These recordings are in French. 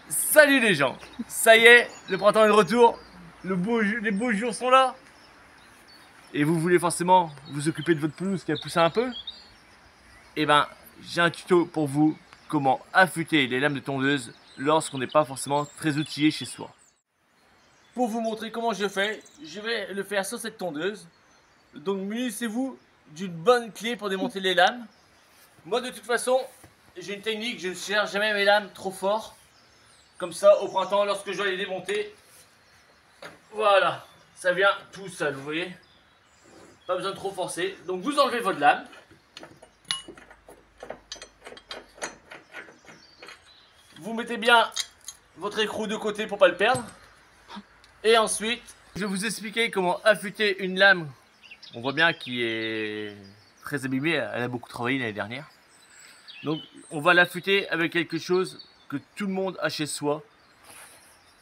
Salut les gens, ça y est, le printemps est de retour, les beaux jours sont là. Et vous voulez forcément vous occuper de votre pelouse qui a poussé un peu. Et ben, j'ai un tuto pour vous, comment affûter les lames de tondeuse lorsqu'on n'est pas forcément très outillé chez soi. Pour vous montrer comment je fais, je vais le faire sur cette tondeuse. Donc munissez-vous d'une bonne clé pour démonter les lames. Moi de toute façon, j'ai une technique, je ne serre jamais mes lames trop fort. Comme ça, au printemps, lorsque je dois les démonter, voilà, ça vient tout seul, vous voyez. Pas besoin de trop forcer. Donc vous enlevez votre lame. Vous mettez bien votre écrou de côté pour pas le perdre. Et ensuite, je vais vous expliquer comment affûter une lame. On voit bien qu'il est très abîmée, elle a beaucoup travaillé l'année dernière. Donc on va l'affûter avec quelque chose que tout le monde a chez soi,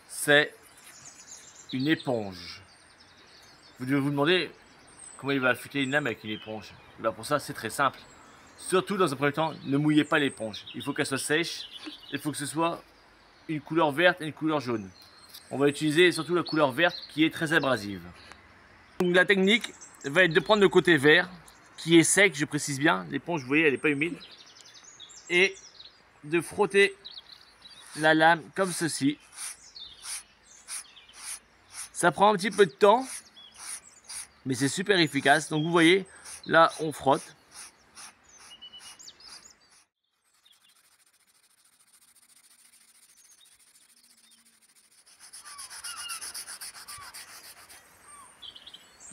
c'est une éponge. Vous devez vous demander comment il va affûter une lame avec une éponge. Et bien pour ça, c'est très simple. Surtout dans un premier temps, ne mouillez pas l'éponge. Il faut qu'elle soit sèche. Il faut que ce soit une couleur verte et une couleur jaune. On va utiliser surtout la couleur verte qui est très abrasive. Donc la technique va être de prendre le côté vert qui est sec, je précise bien. L'éponge, vous voyez, elle n'est pas humide. Et de frotter la lame comme ceci. Ça prend un petit peu de temps, mais c'est super efficace. Donc vous voyez, là on frotte.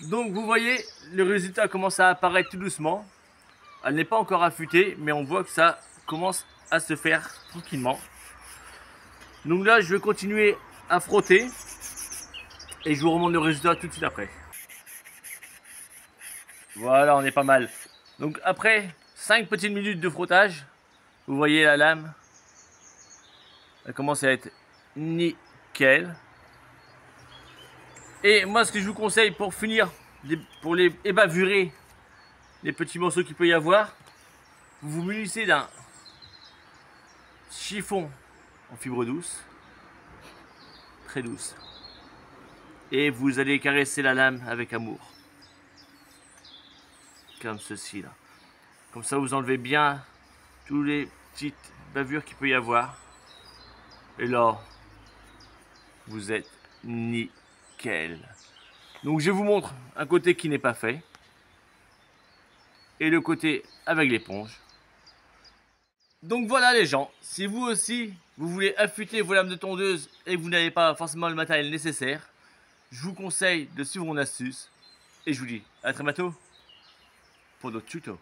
Donc vous voyez, le résultat commence à apparaître tout doucement. Elle n'est pas encore affûtée, mais on voit que ça commence à se faire tranquillement. Donc là, je vais continuer à frotter et je vous remonte le résultat tout de suite après. Voilà, on est pas mal. Donc après 5 petites minutes de frottage, vous voyez la lame, elle commence à être nickel. Et moi, ce que je vous conseille pour finir, pour les ébavurer, les petits morceaux qu'il peut y avoir, vous vous munissez d'un chiffon en fibre douce, très douce, et vous allez caresser la lame avec amour, comme ceci là. Comme ça, vous enlevez bien toutes les petites bavures qu'il peut y avoir, et là, vous êtes nickel. Donc je vous montre un côté qui n'est pas fait, et le côté avec l'éponge. Donc voilà les gens, si vous aussi, vous voulez affûter vos lames de tondeuse et que vous n'avez pas forcément le matériel nécessaire, je vous conseille de suivre mon astuce. Et je vous dis à très bientôt pour d'autres tutos.